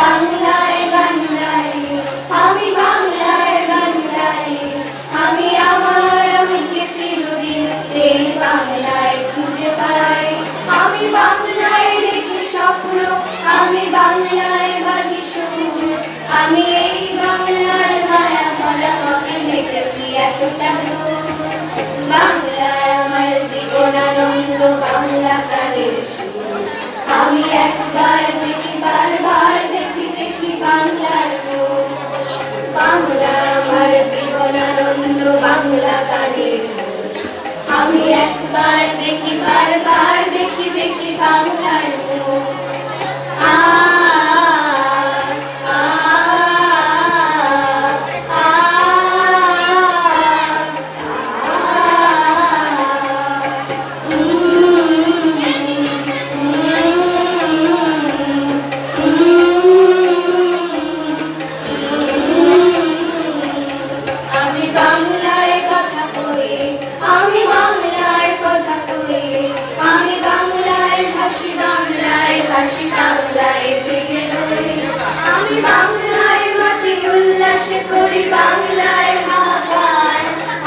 বাংলায় গান গাই, আমি বাংলায় গান গাই, আমি আমার আমিকে চিরদিন এই বাংলায় খুঁজে পাই। আমি বাংলায় দেখি স্বপ্ন, আমি বাংলায় বাঁধি সুর, আমি এই বাংলার মায়া ভরা মনে দেখেছি এতটা দূর। বাংলায় আমার জীবন আনন্দ, বাংলা প্রাণের সুর। আমি একবার দেখি বারবার দেখি দেখি বাংলার রূপ। বাংলা আমার জীবন আনন্দ, বাংলা প্রাণের সুর। আমি একবার দেখি বারবার দেখি দেখি বাংলার রূপ। আ আ আ আমি বাংলায় কথা কই, আমি বাংলায় কথা কই, আমি বাংলায় ভাসি, বাংলায় ভাসি, বাংলায় জেগে রই। আমি বাংলায় মাটি উল্লাসে করি, বাংলায় হাহাকার,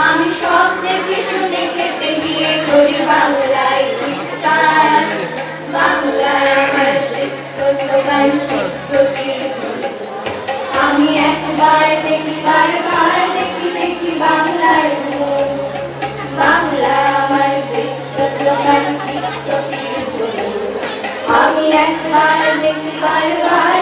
আমি সব দেখে শুনে খেতে গিয়ে করি বাংলায় চিৎকার। বাংলায় আমার চিত্ত স্লোগান, আমি একবার দেখি বারবার দেখি দেখি বাংলার রূপ। বাংলা আমার চিত্ত স্লোগান, আমি একবার দেখি বারবার